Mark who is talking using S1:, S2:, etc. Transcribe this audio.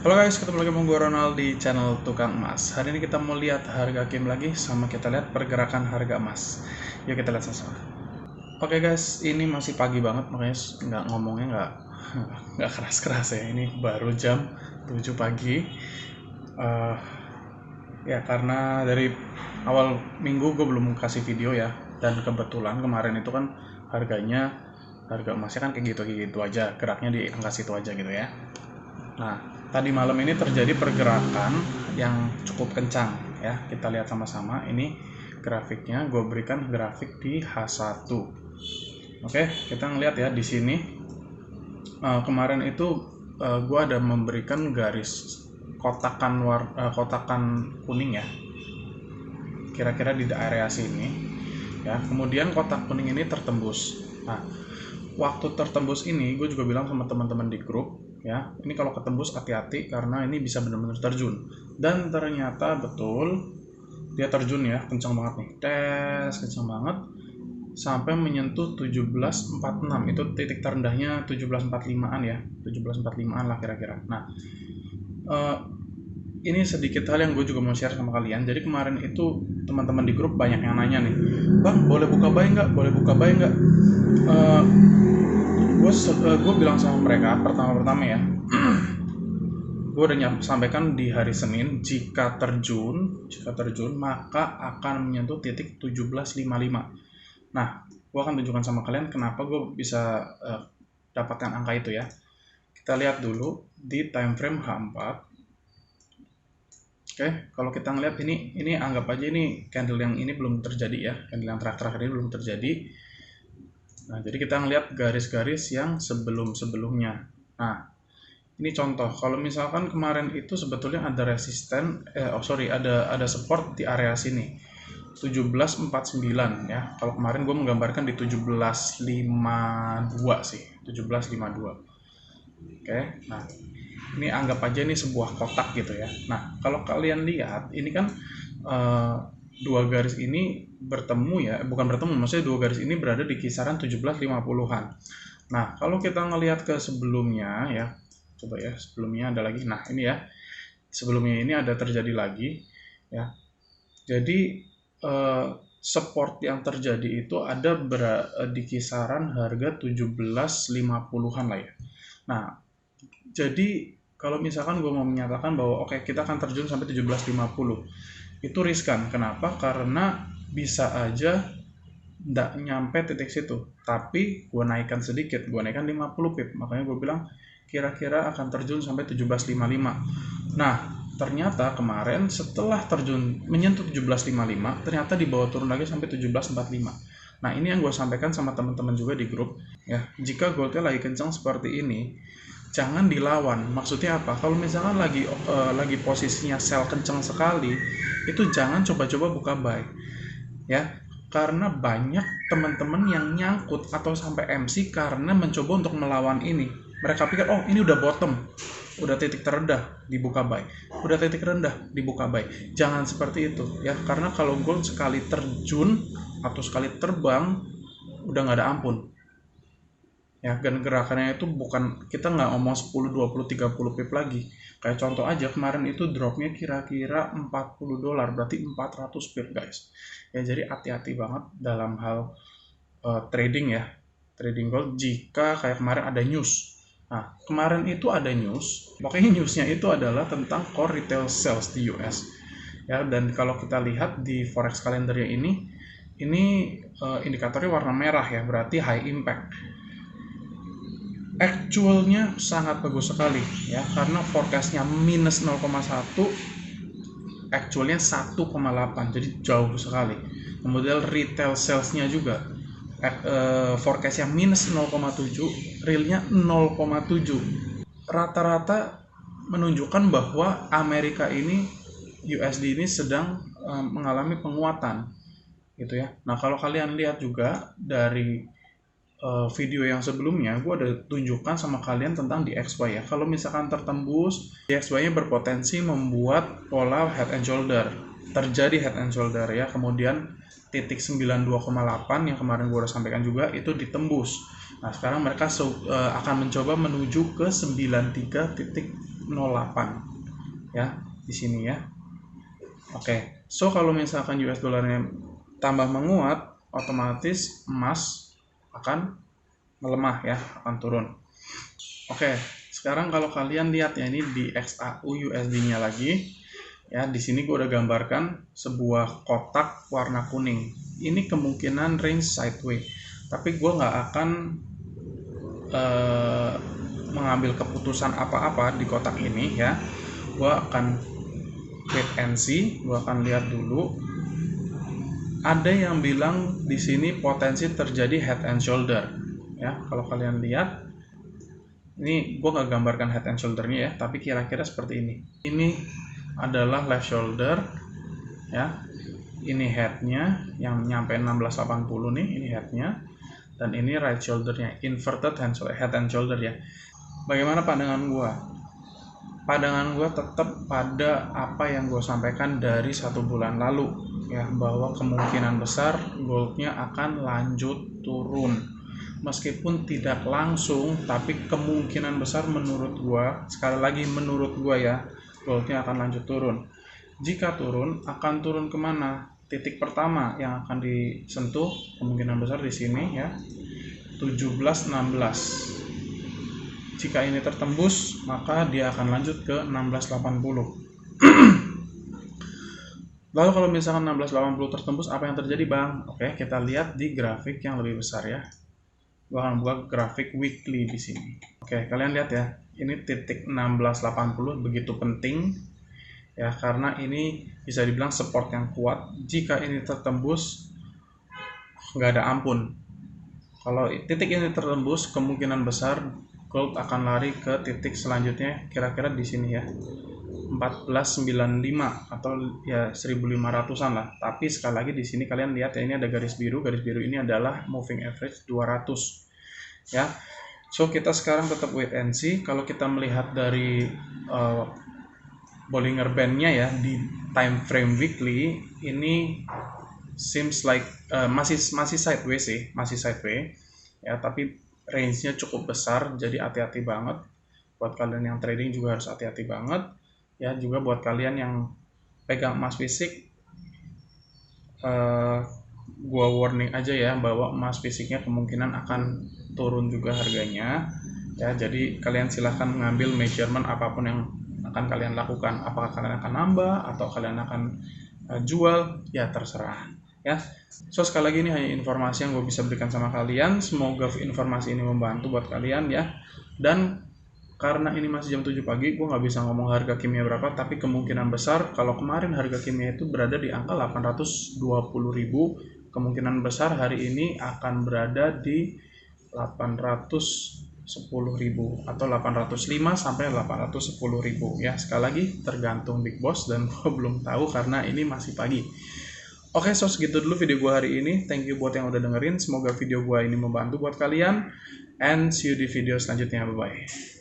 S1: Halo guys, ketemu lagi sama gue Ronald di channel Tukang Emas. Hari ini kita mau lihat harga Kim lagi, sama kita lihat pergerakan harga emas. Yuk kita lihat sama-sama. Oke guys, ini masih pagi banget, makanya ngomongnya nggak keras-keras ya. Ini baru jam 7 pagi. Ya karena dari awal minggu gue belum kasih video ya, dan kebetulan kemarin itu kan harga emasnya kan kayak gitu aja, geraknya di angka situ aja gitu ya. Nah, tadi malam ini terjadi pergerakan yang cukup kencang ya. Kita lihat sama-sama. Ini grafiknya, gue berikan grafik di H1. Oke, kita ngeliat ya di sini. Kemarin itu gue ada memberikan garis kotakan kuning ya. Kira-kira di area sini ya. Kemudian kotak kuning ini tertembus. Nah, waktu tertembus ini gue juga bilang sama teman-teman di grup ya, ini kalau ketembus hati-hati karena ini bisa benar-benar terjun. Dan ternyata betul dia terjun ya, kencang banget nih, kencang banget sampai menyentuh 1746. Itu titik terendahnya 1745-an ya, 1745-an lah kira-kira. Nah, ini sedikit hal yang gue juga mau share sama kalian. Jadi kemarin itu teman-teman di grup banyak yang nanya nih, bang boleh buka buy nggak, gue bilang sama mereka pertama ya, gue udah sampaikan di hari Senin, jika terjun maka akan menyentuh titik 1755. Nah, gue akan tunjukkan sama kalian kenapa gue bisa dapatkan angka itu ya. Kita lihat dulu di time frame H4. Oke, kalau kita ngeliat ini anggap aja ini candle yang ini belum terjadi ya, candle yang terakhir ini belum terjadi. Nah, jadi kita ngeliat garis-garis yang sebelumnya. Nah, ini contoh. Kalau misalkan kemarin itu sebetulnya ada resisten, ada support di area sini, 1749 ya. Kalau kemarin gue menggambarkan di 1752 sih, 1752. Oke, nah ini anggap aja ini sebuah kotak gitu ya. Nah, kalau kalian lihat ini kan dua garis ini bertemu ya, bukan bertemu, maksudnya dua garis ini berada di kisaran 1750-an. Nah, kalau kita ngelihat ke sebelumnya ya, coba ya, sebelumnya ada lagi. Nah, ini ya, sebelumnya ini ada terjadi lagi ya. Jadi support yang terjadi itu ada di kisaran harga 1750-an lah ya. Nah, jadi kalau misalkan gue mau menyatakan bahwa oke, kita akan terjun sampai 1750, itu riskan. Kenapa? Karena bisa aja nggak nyampe titik situ, tapi gue naikkan sedikit, gue naikkan 50 pip, makanya gue bilang kira-kira akan terjun sampai 1755. Nah, ternyata kemarin setelah terjun menyentuh 1755, ternyata dibawa turun lagi sampai 1745. Nah, ini yang gue sampaikan sama teman-teman juga di grup ya. Jika goldnya lagi kencang seperti ini, jangan dilawan. Maksudnya apa? Kalau misalkan lagi posisinya sell kencang sekali, itu jangan coba-coba buka buy ya, karena banyak teman-teman yang nyangkut atau sampai MC karena mencoba untuk melawan ini. Mereka pikir, oh ini udah bottom, udah titik terendah, dibuka buy, udah titik rendah, dibuka buy. Jangan seperti itu ya, karena kalau gold sekali terjun atau sekali terbang udah nggak ada ampun ya. Dan gerakannya itu bukan, kita nggak ngomong 10, 20, 30 pip lagi. Kayak contoh aja, kemarin itu dropnya kira-kira $40, berarti 400 pip guys ya. Jadi hati-hati banget dalam hal trading ya, trading gold. Jika kayak kemarin ada news, nah kemarin itu ada news, pokoknya newsnya itu adalah tentang core retail sales di US ya. Dan kalau kita lihat di forex kalendernya ini indikatornya warna merah ya, berarti high impact. Actualnya sangat bagus sekali ya, karena forecastnya minus 0,1, actualnya 1,8, jadi jauh sekali. Kemudian retail salesnya juga forecastnya minus 0,7, realnya 0,7. Rata-rata menunjukkan bahwa Amerika ini, USD ini sedang mengalami penguatan gitu ya. Nah, kalau kalian lihat juga dari video yang sebelumnya, gue ada tunjukkan sama kalian tentang DXY ya. Kalau misalkan tertembus, DXY-nya berpotensi membuat pola head and shoulder, terjadi head and shoulder ya. Kemudian titik 92,8 yang kemarin gue udah sampaikan juga itu ditembus. Nah, sekarang mereka akan mencoba menuju ke 93.5 ya di sini ya. Oke, so kalau misalkan US dollarnya tambah menguat, otomatis emas akan melemah ya, akan turun. Oke, sekarang kalau kalian lihat ya, ini di XAU USD-nya lagi ya. Di sini gue udah gambarkan sebuah kotak warna kuning. Ini kemungkinan range sideways, tapi gue nggak akan mengambil keputusan apa-apa di kotak ini ya. Gue akan wait and see, gue akan lihat dulu. Ada yang bilang di sini potensi terjadi head and shoulder ya. Kalau kalian lihat, ini gue nggak gambarkan head and shouldernya ya, tapi kira-kira seperti ini. Ini adalah left shoulder ya. Ini headnya yang nyampe 1680 nih, ini headnya. Dan ini right shouldernya, inverted head and shoulder ya. Bagaimana pandangan gue? Pandangan gue tetap pada apa yang gue sampaikan dari 1 bulan lalu ya, bahwa kemungkinan besar goldnya akan lanjut turun, meskipun tidak langsung, tapi kemungkinan besar menurut gue, sekali lagi menurut gue ya, goldnya akan lanjut turun. Jika turun, akan turun kemana? Titik pertama yang akan disentuh kemungkinan besar di sini ya, 1716. Jika ini tertembus, maka dia akan lanjut ke 1680. Lalu kalau misalkan 1680 tertembus, apa yang terjadi bang? Oke, kita lihat di grafik yang lebih besar ya. Gua akan buat grafik weekly di sini. Oke, kalian lihat ya, ini titik 1680 begitu penting ya, karena ini bisa dibilang support yang kuat. Jika ini tertembus, nggak ada ampun. Kalau titik ini tertembus, kemungkinan besar gold akan lari ke titik selanjutnya, kira-kira di sini ya, 1495 atau ya 1500-an lah. Tapi sekali lagi di sini kalian lihat ya, ini ada garis biru. Garis biru ini adalah moving average 200 ya. So kita sekarang tetap wait and see. Kalau kita melihat dari Bollinger Band-nya ya di time frame weekly, ini seems like masih sideways sih, masih sideways ya, tapi range-nya cukup besar, jadi hati-hati banget. Buat kalian yang trading juga harus hati-hati banget ya. Juga buat kalian yang pegang emas fisik, gua warning aja ya, bahwa emas fisiknya kemungkinan akan turun juga harganya ya. Jadi kalian silahkan mengambil measurement apapun yang akan kalian lakukan. Apakah kalian akan nambah atau kalian akan jual, ya terserah ya. So sekali lagi ini hanya informasi yang gue bisa berikan sama kalian. Semoga informasi ini membantu buat kalian ya. Dan karena ini masih jam 7 pagi, gue nggak bisa ngomong harga kimia berapa, tapi kemungkinan besar kalau kemarin harga kimia itu berada di angka 820.000, kemungkinan besar hari ini akan berada di 810.000 atau 805 sampai 810.000 ya. Sekali lagi tergantung Big Boss dan gue belum tahu karena ini masih pagi. Oke, so segitu dulu video gue hari ini. Thank you buat yang udah dengerin. Semoga video gue ini membantu buat kalian. And see you di video selanjutnya. Bye-bye.